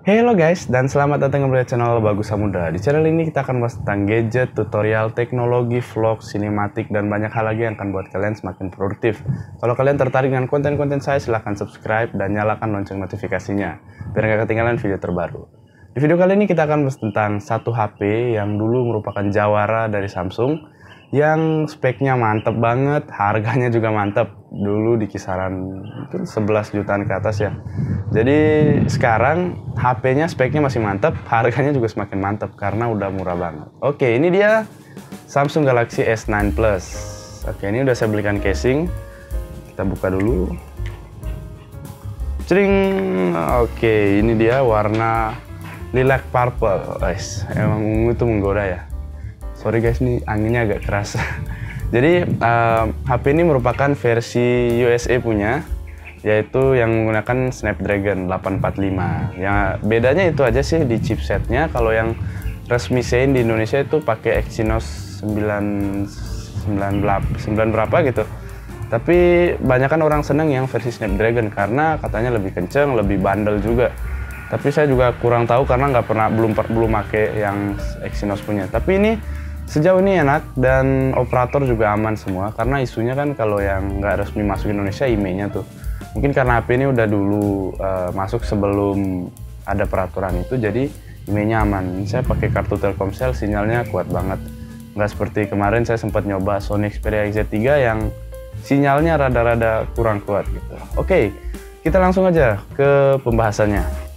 Halo guys, dan selamat datang kembali di channel Bagus Samudra. Di channel ini kita akan bahas tentang gadget, tutorial, teknologi, vlog, sinematik, dan banyak hal lagi yang akan buat kalian semakin produktif. Kalau kalian tertarik dengan konten-konten saya, silahkan subscribe dan nyalakan lonceng notifikasinya, biar gak ketinggalan video terbaru. Di video kali ini kita akan bahas tentang satu HP yang dulu merupakan jawara dari Samsung, yang speknya mantep banget, harganya juga mantep. Dulu di kisaran mungkin 11 jutaan ke atas ya. Jadi sekarang HP-nya speknya masih mantep, harganya juga semakin mantep karena udah murah banget. Oke, ini dia Samsung Galaxy S9 Plus. Oke, ini udah saya belikan casing. Kita buka dulu. Cering. Oke, ini dia warna lilac purple. Guys, emang ungu itu menggoda ya. Sorry guys, ini anginnya agak keras. Jadi HP ini merupakan versi USA punya, yaitu yang menggunakan Snapdragon 845. Ya bedanya itu aja sih di chipsetnya. Kalau yang resmi Sein di Indonesia itu pakai Exynos 9 berapa gitu. Tapi banyak kan orang seneng yang versi Snapdragon karena katanya lebih kenceng, lebih bandel juga. Tapi saya juga kurang tahu karena belum pakai yang Exynos punya. Tapi ini sejauh ini enak dan operator juga aman semua, karena isunya kan kalau yang nggak resmi masuk Indonesia IMEI-nya tuh. Mungkin karena HP ini udah dulu masuk sebelum ada peraturan itu, jadi IMEI-nya aman. Saya pakai kartu Telkomsel, sinyalnya kuat banget. Nggak seperti kemarin saya sempat nyoba Sony Xperia XZ3 yang sinyalnya rada-rada kurang kuat gitu. Oke, kita langsung aja ke pembahasannya.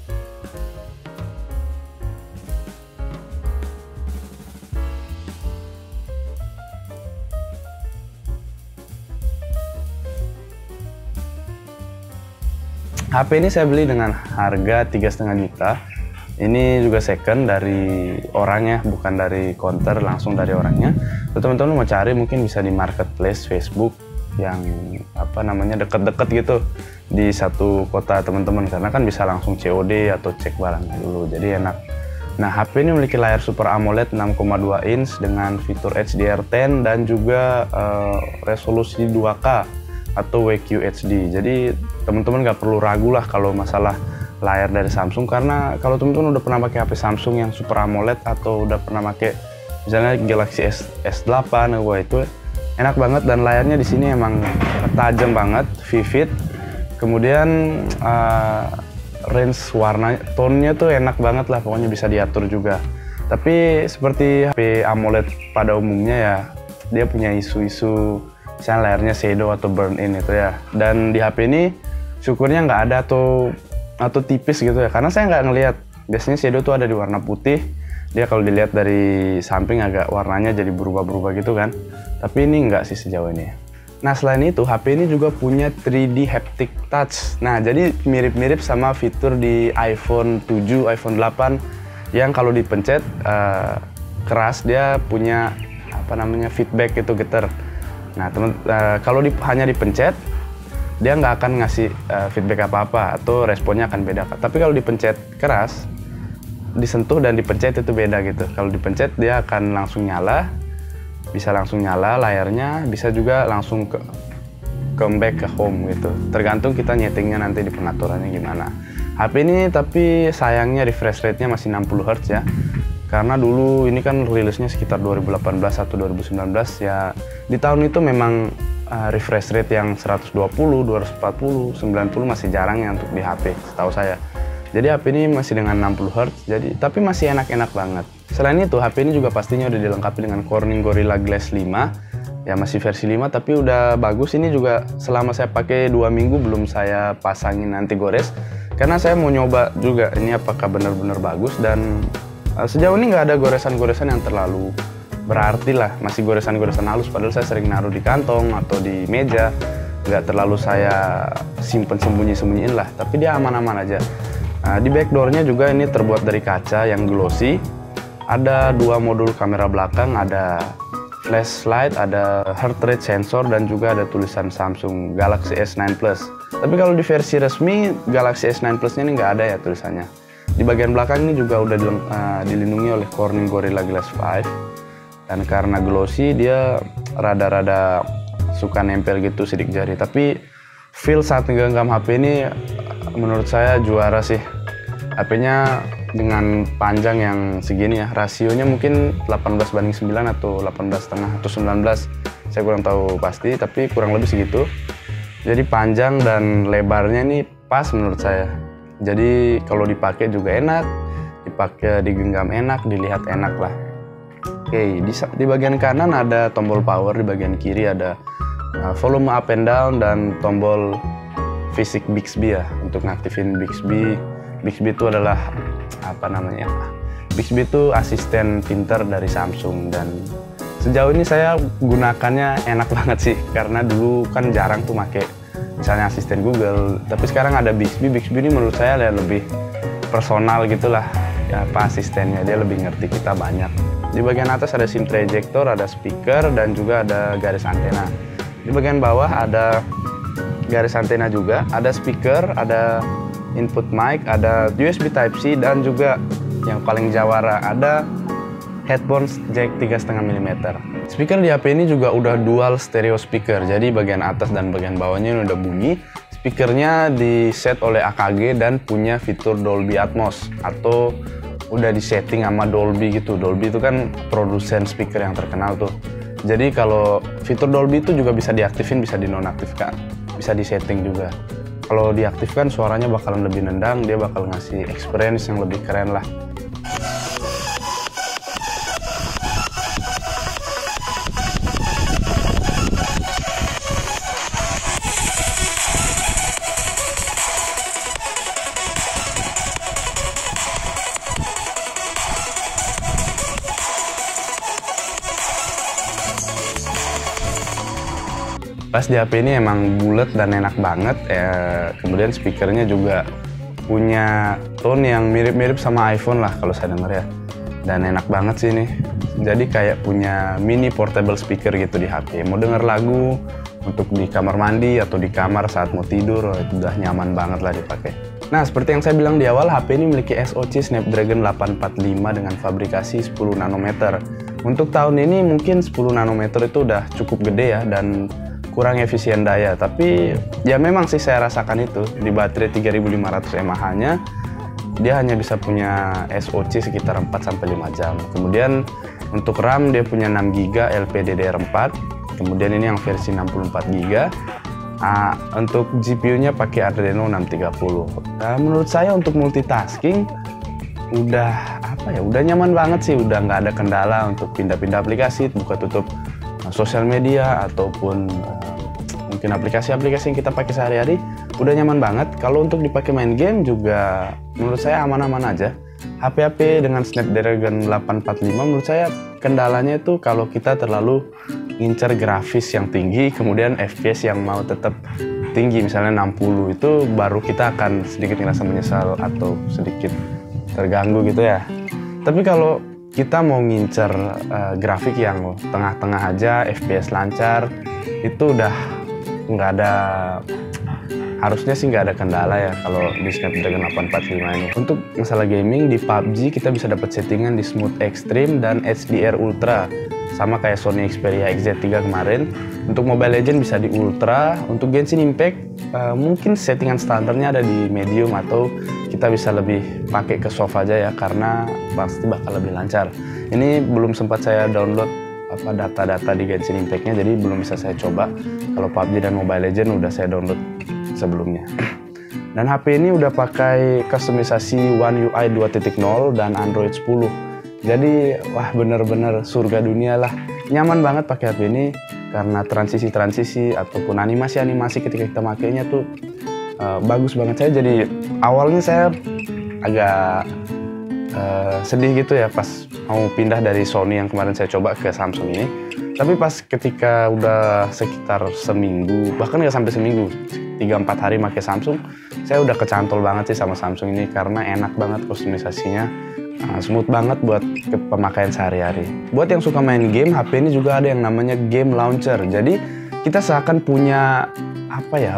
HP ini saya beli dengan harga 3,5 juta. Ini juga second dari orangnya, bukan dari counter, langsung dari orangnya. Teman-teman mau cari mungkin bisa di marketplace Facebook yang deket-deket gitu di satu kota teman-teman, karena kan bisa langsung COD atau cek barangnya dulu, jadi enak. Nah, HP ini memiliki layar Super AMOLED 6,2 inch dengan fitur HDR10 dan juga resolusi 2K atau WQHD. Jadi teman-teman nggak perlu ragu lah kalau masalah layar dari Samsung, karena kalau teman-teman udah pernah pakai HP Samsung yang Super AMOLED atau udah pernah pakai misalnya Galaxy S8, wah itu enak banget, dan layarnya di sini emang tajam banget, vivid. Kemudian range warna tone-nya tuh enak banget lah, pokoknya bisa diatur juga. Tapi seperti HP AMOLED pada umumnya ya, dia punya isu-isu misalnya layarnya shadow atau burn in itu ya. Dan di HP ini syukurnya nggak ada atau tipis gitu ya, karena saya nggak ngelihat. Biasanya shadow tuh ada di warna putih, dia kalau dilihat dari samping agak warnanya jadi berubah-berubah gitu kan. Tapi ini nggak sih sejauh ini. Nah, selain itu HP ini juga punya 3D haptic touch. Nah, jadi mirip-mirip sama fitur di iPhone 7, iPhone 8 yang kalau dipencet keras dia punya feedback gitu, getar. Nah, kalau hanya dipencet, dia nggak akan ngasih feedback apa-apa atau responnya akan beda. Tapi kalau dipencet keras, disentuh dan dipencet itu beda gitu. Kalau dipencet dia akan langsung nyala, bisa langsung nyala layarnya, bisa juga langsung comeback ke home gitu. Tergantung kita nyetingnya nanti di pengaturannya gimana. HP ini tapi sayangnya refresh rate-nya masih 60 Hz ya. Karena dulu ini kan rilisnya sekitar 2018 atau 2019 ya. Di tahun itu memang refresh rate yang 120, 240, 90 masih jarang ya untuk di HP setahu saya. Jadi HP ini masih dengan 60 Hz, tapi masih enak-enak banget. Selain itu HP ini juga pastinya udah dilengkapi dengan Corning Gorilla Glass 5. Ya masih versi 5 tapi udah bagus. Ini juga selama saya pakai 2 minggu belum saya pasangin anti gores, karena saya mau nyoba juga ini apakah benar-benar bagus. Dan sejauh ini nggak ada goresan-goresan yang terlalu berarti lah, masih goresan-goresan halus, padahal saya sering naruh di kantong atau di meja, nggak terlalu saya simpen sembunyi-sembunyiin lah, tapi dia aman-aman aja. Di backdoornya juga ini terbuat dari kaca yang glossy, ada 2 modul kamera belakang, ada flashlight, ada heart rate sensor, dan juga ada tulisan Samsung Galaxy S9 Plus. Tapi kalau di versi resmi Galaxy S9 Plus ini nggak ada ya tulisannya. Di bagian belakang ini juga udah dilindungi oleh Corning Gorilla Glass 5. Dan karena glossy dia rada-rada suka nempel gitu sidik jari. Tapi feel saat ngegenggam HP ini menurut saya juara sih. HP-nya dengan panjang yang segini ya, rasionya mungkin 18:9 atau 18,5 atau 19, saya kurang tahu pasti, tapi kurang lebih segitu. Jadi panjang dan lebarnya ini pas menurut saya. Jadi kalau dipakai juga enak, dipakai digenggam enak, dilihat enak lah. Oke, di bagian kanan ada tombol power, di bagian kiri ada volume up and down dan tombol fisik Bixby ya, untuk ngaktifin Bixby. Bixby itu adalah apa namanya? Bixby itu asisten pinter dari Samsung, dan sejauh ini saya gunakannya enak banget sih, karena dulu kan jarang tuh pakai misalnya asisten Google, tapi sekarang ada Bixby. Bixby ini menurut saya lebih personal gitulah ya, apa asistennya, dia lebih ngerti kita banyak. Di bagian atas ada SIM tray ejector, ada speaker, dan juga ada garis antena. Di bagian bawah ada garis antena juga, ada speaker, ada input mic, ada USB Type-C, dan juga yang paling jawara ada headphone jack 3,5 mm. Speaker di HP ini juga udah dual stereo speaker, jadi bagian atas dan bagian bawahnya ini udah bunyi. Speakernya di set oleh AKG dan punya fitur Dolby Atmos, atau udah disetting sama Dolby gitu. Dolby itu kan produsen speaker yang terkenal tuh. Jadi kalau fitur Dolby itu juga bisa diaktifin, bisa dinonaktifkan, bisa disetting juga. Kalau diaktifkan suaranya bakalan lebih nendang, dia bakal ngasih experience yang lebih keren lah. Pas di HP ini emang bulat dan enak banget ya. Kemudian speakernya juga punya tone yang mirip-mirip sama iPhone lah kalau saya dengar ya. Dan enak banget sih ini. Jadi kayak punya mini portable speaker gitu di HP. Mau denger lagu untuk di kamar mandi atau di kamar saat mau tidur, itu udah nyaman banget lah dipakai. Nah, seperti yang saya bilang di awal, HP ini memiliki SoC Snapdragon 845 dengan fabrikasi 10 nanometer. Untuk tahun ini mungkin 10 nanometer itu udah cukup gede ya, dan kurang efisien daya, tapi ya memang sih saya rasakan itu. Di baterai 3500 mAh-nya dia hanya bisa punya SoC sekitar 4-5 jam. Kemudian untuk RAM dia punya 6 GB LPDDR4, kemudian ini yang versi 64 GB. Untuk GPU-nya pakai Adreno 630. Nah, menurut saya untuk multitasking udah udah nyaman banget sih, udah nggak ada kendala untuk pindah-pindah aplikasi, buka tutup sosial media ataupun mungkin aplikasi-aplikasi yang kita pakai sehari-hari, udah nyaman banget. Kalau untuk dipakai main game juga menurut saya aman-aman aja. HP-HP dengan Snapdragon 845 menurut saya kendalanya itu kalau kita terlalu ngincer grafis yang tinggi, kemudian FPS yang mau tetap tinggi, misalnya 60, itu baru kita akan sedikit ngerasa menyesal atau sedikit terganggu gitu ya. Tapi kalau kita mau ngincer grafik yang tengah-tengah aja, FPS lancar, itu udah nggak ada, harusnya sih nggak ada kendala ya kalau di Snapdragon 845 ini. Untuk masalah gaming, di PUBG kita bisa dapat settingan di Smooth Extreme dan HDR Ultra, sama kayak Sony Xperia XZ3 kemarin. Untuk Mobile Legends bisa di Ultra. Untuk Genshin Impact mungkin settingan standarnya ada di Medium, atau kita bisa lebih pakai ke soft aja ya, karena pasti bakal lebih lancar. Ini belum sempat saya download data-data di Genshin Impact-nya, jadi belum bisa saya coba. Kalau PUBG dan Mobile Legends udah saya download sebelumnya. Dan HP ini udah pakai kustomisasi One UI 2.0 dan Android 10. Jadi wah, bener-bener surga dunia lah. Nyaman banget pakai HP ini karena transisi-transisi ataupun animasi-animasi ketika kita makainya tuh bagus banget. Saya jadi awalnya saya agak sedih gitu ya pas mau pindah dari Sony yang kemarin saya coba ke Samsung ini. Tapi pas ketika udah sekitar seminggu, bahkan nggak sampai seminggu, 3-4 hari pakai Samsung, saya udah kecantol banget sih sama Samsung ini karena enak banget kustomisasinya, smooth banget buat pemakaian sehari-hari. Buat yang suka main game, HP ini juga ada yang namanya Game Launcher. Jadi kita seakan punya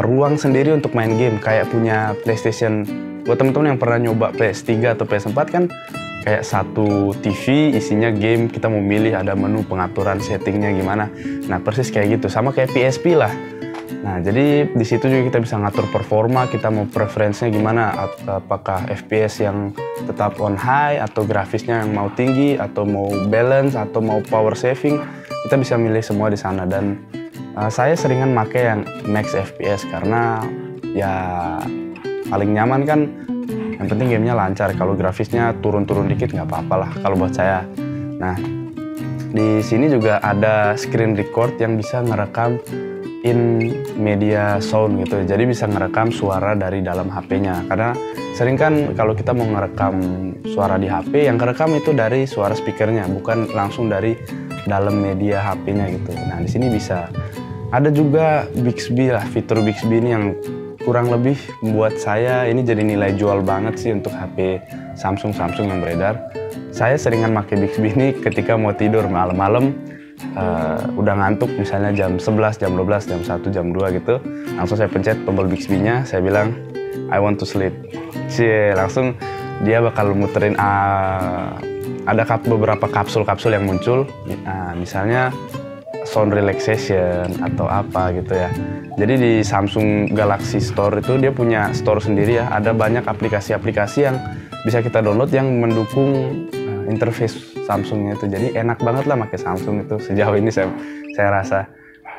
ruang sendiri untuk main game, kayak punya PlayStation. Buat teman-teman yang pernah nyoba PS3 atau PS4 kan kayak satu TV isinya game, kita mau milih ada menu pengaturan settingnya gimana. Nah persis kayak gitu, sama kayak PSP lah. Nah, jadi di situ juga kita bisa ngatur performa, kita mau preferensinya gimana, apakah FPS yang tetap on high, atau grafisnya yang mau tinggi, atau mau balance, atau mau power saving, kita bisa milih semua di sana. Dan saya seringan pakai yang max FPS karena ya paling nyaman kan, yang penting gamenya lancar. Kalau grafisnya turun-turun dikit nggak apa-apa lah kalau buat saya. Nah, di sini juga ada screen record yang bisa ngerekam in media sound gitu, jadi bisa ngerekam suara dari dalam HP-nya. Karena sering kan kalau kita mau ngerekam suara di HP, yang kerekam itu dari suara speakernya, bukan langsung dari dalam media HP-nya gitu. Nah, di sini bisa. Ada juga Bixby lah, fitur Bixby ini yang kurang lebih buat saya ini jadi nilai jual banget sih untuk HP Samsung yang beredar. Saya seringan pakai Bixby ini ketika mau tidur malam-malam. Udah ngantuk misalnya jam 11, jam 12, jam 1, jam 2 gitu, langsung saya pencet tombol Bixby-nya, saya bilang I want to sleep. Langsung dia bakal muterin ada beberapa kapsul-kapsul yang muncul, misalnya sound relaxation atau apa gitu ya. Jadi di Samsung Galaxy Store itu dia punya store sendiri ya, ada banyak aplikasi-aplikasi yang bisa kita download yang mendukung interface Samsungnya itu. Jadi enak banget lah pakai Samsung itu sejauh ini saya rasa.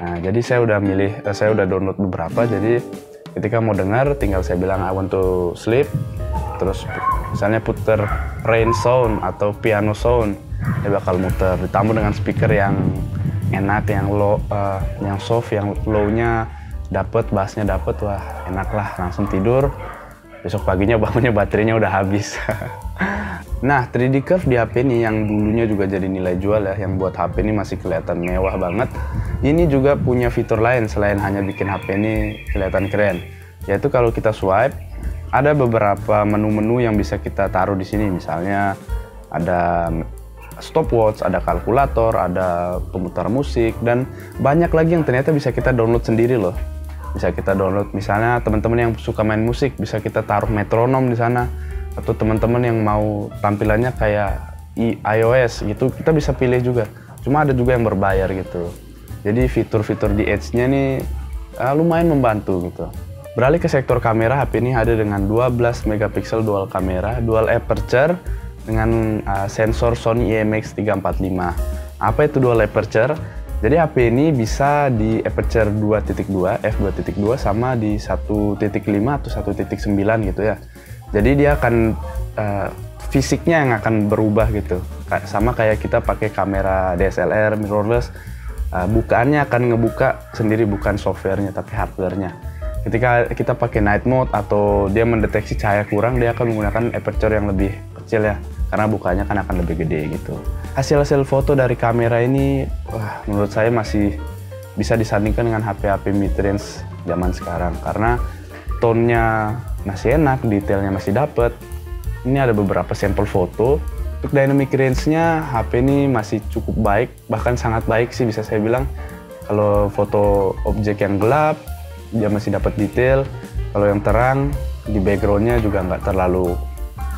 Nah, jadi saya udah download beberapa, jadi ketika mau dengar tinggal saya bilang I want to sleep, terus misalnya puter rain sound atau piano sound, dia bakal muter, ditambah dengan speaker yang enak, yang low, yang soft, yang low-nya dapet, bass-nya dapet, wah enak lah, langsung tidur. Besok paginya bangunnya baterainya udah habis. Nah, 3D Curve di HP ini yang dulunya juga jadi nilai jual ya, yang buat HP ini masih kelihatan mewah banget. Ini juga punya fitur lain selain hanya bikin HP ini kelihatan keren, yaitu kalau kita swipe, ada beberapa menu-menu yang bisa kita taruh di sini. Misalnya ada stopwatch, ada kalkulator, ada pemutar musik, dan banyak lagi yang ternyata bisa kita download sendiri loh. Bisa kita download, misalnya teman-teman yang suka main musik, bisa kita taruh metronom di sana. Atau teman-teman yang mau tampilannya kayak iOS gitu, kita bisa pilih juga. Cuma ada juga yang berbayar gitu. Jadi fitur-fitur di Edge-nya nih lumayan membantu gitu. Beralih ke sektor kamera, HP ini ada dengan 12 megapiksel dual kamera, dual aperture dengan sensor Sony IMX345. Apa itu dual aperture? Jadi HP ini bisa di aperture 2.2, f2.2 sama di 1.5 atau 1.9 gitu ya. Jadi dia akan fisiknya yang akan berubah gitu, sama kayak kita pakai kamera DSLR mirrorless, bukaannya akan ngebuka sendiri, bukan softwarenya tapi hardwarenya. Ketika kita pakai night mode atau dia mendeteksi cahaya kurang, dia akan menggunakan aperture yang lebih kecil ya, karena bukanya kan akan lebih gede gitu. Hasil-hasil foto dari kamera ini, wah, menurut saya masih bisa disandingkan dengan HP-HP mid-range zaman sekarang, karena tone-nya masih enak, detailnya masih dapet. Ini ada beberapa sampel foto. Untuk dynamic range-nya HP ini masih cukup baik, bahkan sangat baik sih bisa saya bilang. Kalau foto objek yang gelap, dia masih dapat detail. Kalau yang terang, di background-nya juga nggak terlalu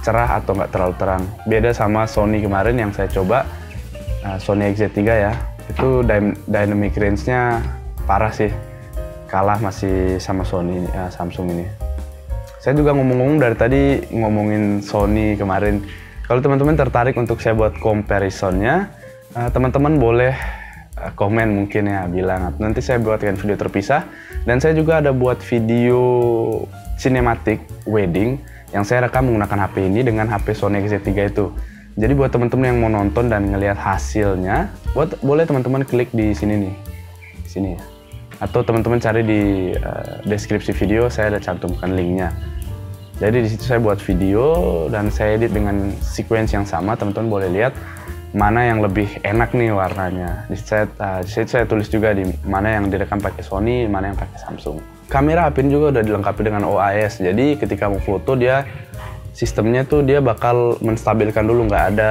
cerah atau nggak terlalu terang. Beda sama Sony kemarin yang saya coba, Sony XZ3 ya. Itu dynamic range-nya parah sih. Kalah masih sama Sony, Samsung ini. Saya juga ngomong-ngomong dari tadi ngomongin Sony kemarin. Kalau teman-teman tertarik untuk saya buat comparison-nya, teman-teman boleh komen mungkin ya, bilang. Nanti saya buatkan video terpisah. Dan saya juga ada buat video cinematic wedding yang saya rekam menggunakan HP ini dengan HP Sony XZ3 itu. Jadi buat teman-teman yang mau nonton dan ngelihat hasilnya, boleh teman-teman klik di sini nih, di sini ya. Atau teman-teman cari di deskripsi video, saya ada cantumkan linknya. Jadi di situ saya buat video dan saya edit dengan sequence yang sama. Teman-teman boleh lihat mana yang lebih enak nih warnanya. Di situ saya tulis juga di mana yang direkam pakai Sony, mana yang pakai Samsung. Kamera HP ini juga udah dilengkapi dengan OIS. Jadi ketika mau foto, dia sistemnya tuh dia bakal menstabilkan dulu, nggak ada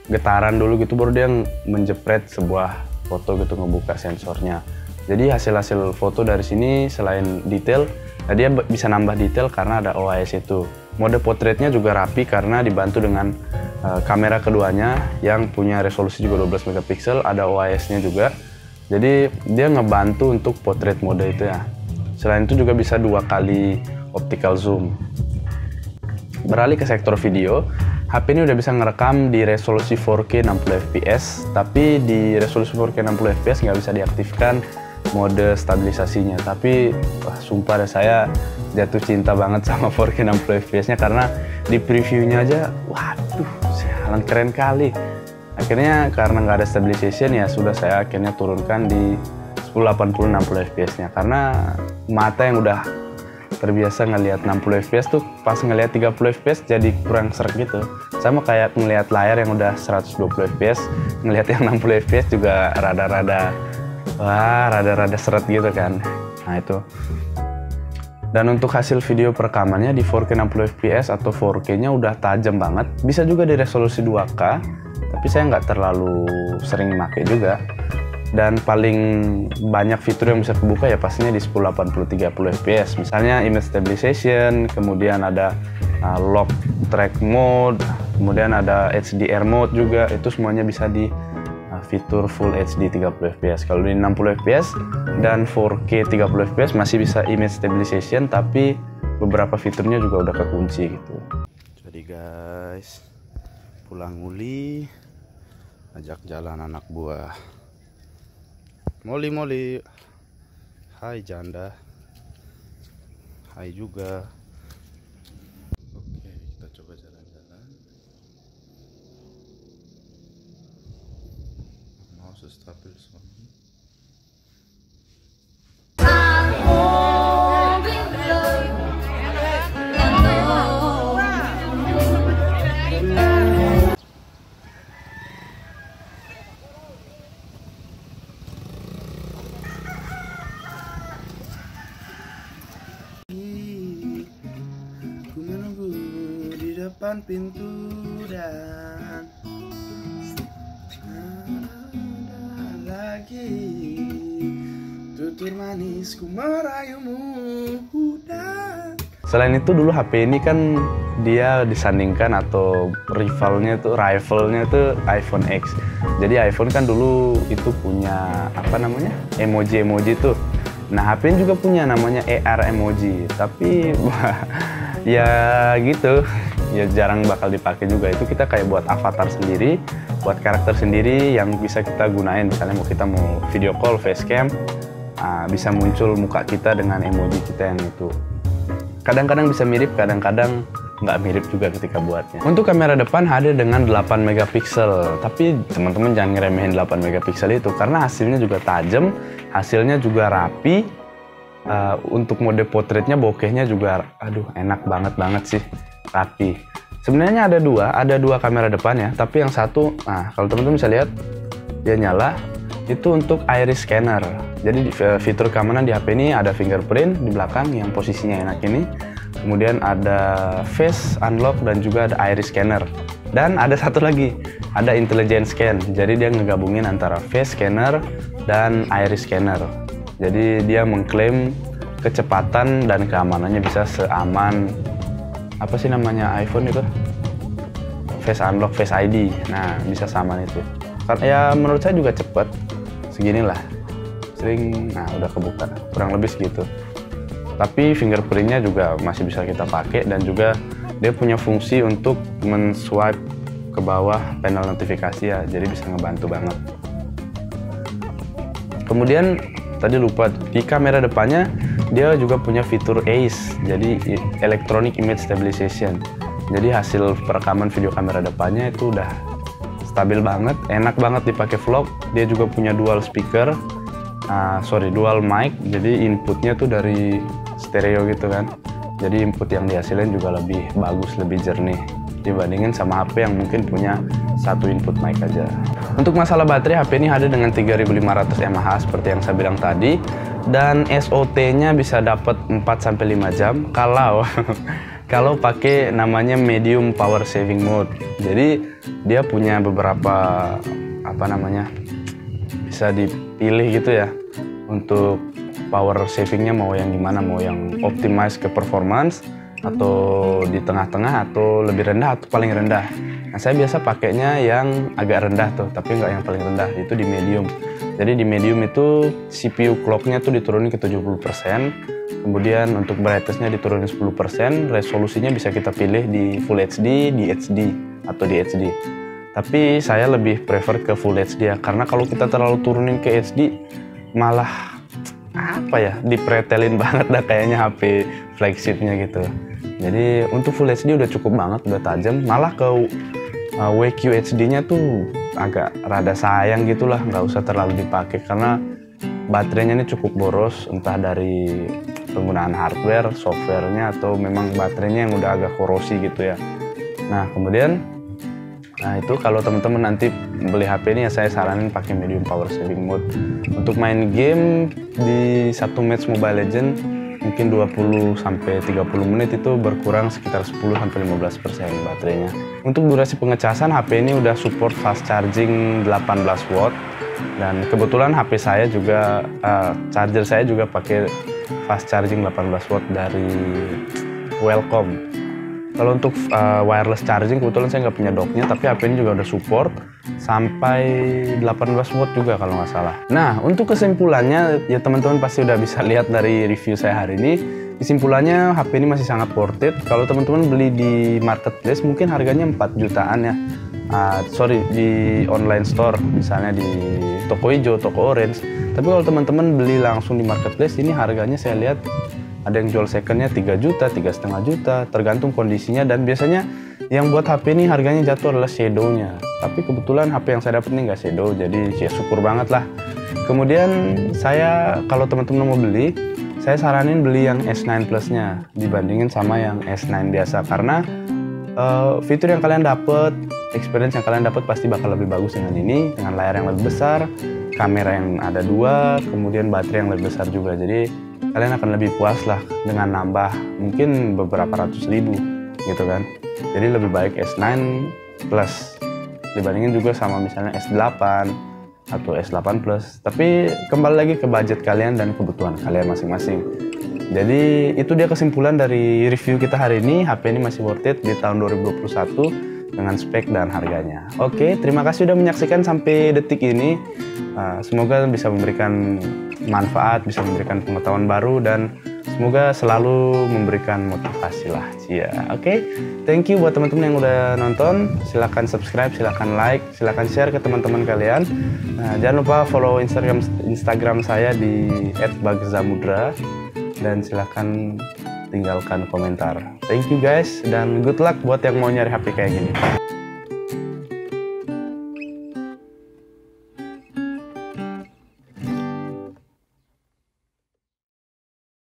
getaran dulu gitu, baru dia menjepret sebuah foto gitu, ngebuka sensornya. Jadi hasil-hasil foto dari sini selain detail, dia bisa nambah detail karena ada OIS itu. Mode portraitnya juga rapi karena dibantu dengan kamera keduanya yang punya resolusi juga 12 megapiksel, ada OIS-nya juga. Jadi dia ngebantu untuk portrait mode itu ya. Selain itu juga bisa 2 kali optical zoom. Beralih ke sektor video, HP ini udah bisa ngerekam di resolusi 4K 60 fps, tapi di resolusi 4K 60 fps nggak bisa diaktifkan mode stabilisasinya. Tapi sumpah deh, saya jatuh cinta banget sama 4K 60 fps-nya karena di previewnya aja, waduh, sialan keren kali. Akhirnya karena nggak ada stabilization ya sudah, saya akhirnya turunkan di 1080 60 fps-nya karena mata yang udah terbiasa ngelihat 60 fps tuh pas ngelihat 30 fps jadi kurang sreg gitu. Sama kayak ngelihat layar yang udah 120 fps, ngelihat yang 60 fps juga rada-rada seret gitu kan. Nah itu. Dan untuk hasil video perekamannya di 4K 60 fps atau 4K-nya udah tajam banget. Bisa juga di resolusi 2K, tapi saya nggak terlalu sering pakai juga. Dan paling banyak fitur yang bisa kebuka ya pastinya di 1080 30 fps. Misalnya image stabilization, kemudian ada lock track mode, kemudian ada HDR mode juga. Itu semuanya bisa di fitur Full HD 30 fps. Kalau di 60 fps dan 4K 30 fps masih bisa image stabilization, tapi beberapa fiturnya juga udah kekunci gitu. Jadi guys, pulang nguli, ajak jalan anak buah. Molly, hai janda, hai juga. Oke, kita coba jalan-jalan. Mau stabil soalnya. Depan pintu dan lagi tutur manis ku merayumu. Selain itu dulu HP ini kan dia disandingkan atau rivalnya itu iPhone X. Jadi iPhone kan dulu itu punya apa namanya emoji tuh. Nah HP ini juga punya namanya AR emoji, tapi ya gitu. Ya jarang bakal dipakai juga. Itu kita kayak buat avatar sendiri, buat karakter sendiri yang bisa kita gunain. Misalnya kita mau video call, facecam, bisa muncul muka kita dengan emoji kita yang itu. Kadang-kadang bisa mirip, kadang-kadang nggak mirip juga ketika buatnya. Untuk kamera depan hadir dengan 8 megapiksel, tapi teman-teman jangan ngeremehin 8 megapiksel itu karena hasilnya juga tajam, hasilnya juga rapi. Untuk mode portraitnya, bokehnya juga, aduh enak banget sih. Rapi. Sebenarnya ada dua kamera depan ya, tapi yang satu, nah kalau teman-teman bisa lihat dia nyala, itu untuk iris scanner. Jadi fitur keamanan di HP ini ada fingerprint di belakang yang posisinya enak ini, kemudian ada face unlock dan juga ada iris scanner. Dan ada satu lagi, ada intelligent scan. Jadi dia ngegabungin antara face scanner dan iris scanner. Jadi dia mengklaim kecepatan dan keamanannya bisa seaman apa sih namanya iPhone itu, face unlock, face ID. Nah bisa sama itu. Ya menurut saya juga cepet, seginilah. Nah udah kebuka, kurang lebih segitu. Tapi fingerprintnya juga masih bisa kita pakai dan juga dia punya fungsi untuk men-swipe ke bawah panel notifikasi ya, jadi bisa ngebantu banget. Kemudian tadi lupa, di kamera depannya dia juga punya fitur AIS, jadi Electronic Image Stabilization. Jadi hasil perekaman video kamera depannya itu udah stabil banget, enak banget dipakai vlog. Dia juga punya dual speaker, dual mic, jadi inputnya tuh dari stereo gitu kan. Jadi input yang dihasilin juga lebih bagus, lebih jernih dibandingin sama HP yang mungkin punya satu input mic aja. Untuk masalah baterai, HP ini hadir dengan 3500 mAh seperti yang saya bilang tadi, dan SOT-nya bisa dapat 4-5 jam kalau pakai namanya medium power saving mode. Jadi dia punya beberapa bisa dipilih gitu ya untuk power savingnya, mau yang gimana, mau yang optimize ke performance atau di tengah-tengah atau lebih rendah atau paling rendah. Nah, saya biasa pakainya yang agak rendah tuh, tapi nggak yang paling rendah, itu di medium. Jadi di medium itu CPU clock-nya tuh diturunin ke 70%, kemudian untuk brightness-nya diturunin 10%, resolusinya bisa kita pilih di Full HD, di HD, atau di HD. Tapi saya lebih prefer ke Full HD ya, karena kalau kita terlalu turunin ke HD, malah apa ya, dipretelin banget dah kayaknya HP flagshipnya gitu. Jadi untuk Full HD udah cukup banget, udah tajam. Malah ke WQHD-nya tuh agak rada sayang gitulah, nggak usah terlalu dipakai karena baterainya ini cukup boros, entah dari penggunaan hardware, softwarenya, atau memang baterainya yang udah agak korosi gitu ya. Nah kemudian, itu kalau teman-teman nanti beli HP ini ya saya saranin pakai medium power saving mode. Untuk main game di satu match Mobile Legends mungkin 20-30 menit itu berkurang sekitar 10-15% baterainya. Untuk durasi pengecasan HP ini udah support fast charging 18 watt, dan kebetulan HP saya juga charger saya juga pakai fast charging 18 watt dari Wellcome. Kalau untuk wireless charging kebetulan saya nggak punya docknya, tapi HP ini juga udah support sampai 18 watt juga kalau nggak salah. Nah untuk kesimpulannya ya teman-teman pasti udah bisa lihat dari review saya hari ini. Kesimpulannya HP ini masih sangat worth it. Kalau teman-teman beli di marketplace mungkin harganya 4 jutaan ya. Di online store misalnya di toko hijau, toko orange. Tapi kalau teman-teman beli langsung di marketplace ini harganya saya lihat ada yang jual secondnya 3 juta, 3,5 juta, tergantung kondisinya. Dan biasanya yang buat HP ini harganya jatuh adalah shadow-nya. Tapi kebetulan HP yang saya dapat ini nggak shadow, jadi ya syukur banget lah. Kemudian saya, kalau teman-teman mau beli, saya saranin beli yang S9 Plus-nya dibandingin sama yang S9 biasa. Karena fitur yang kalian dapat, experience yang kalian dapat pasti bakal lebih bagus dengan ini, dengan layar yang lebih besar, kamera yang ada 2, kemudian baterai yang lebih besar juga. Jadi kalian akan lebih puas lah dengan nambah mungkin beberapa ratus ribu gitu kan. Jadi lebih baik S9 Plus dibandingin juga sama misalnya S8 atau S8 Plus. Tapi kembali lagi ke budget kalian dan kebutuhan kalian masing-masing. Jadi itu dia kesimpulan dari review kita hari ini. HP ini masih worth it di tahun 2021 dengan spek dan harganya. Oke, terima kasih sudah menyaksikan sampai detik ini. Semoga bisa memberikan manfaat, bisa memberikan pengetahuan baru, dan semoga selalu memberikan motivasi lah. Oke, thank you buat teman-teman yang udah nonton. Silahkan subscribe, silahkan like, silahkan share ke teman-teman kalian. Jangan lupa follow Instagram saya di @bagzamudra, dan silahkan tinggalkan komentar. Thank you guys, dan good luck buat yang mau nyari HP kayak gini.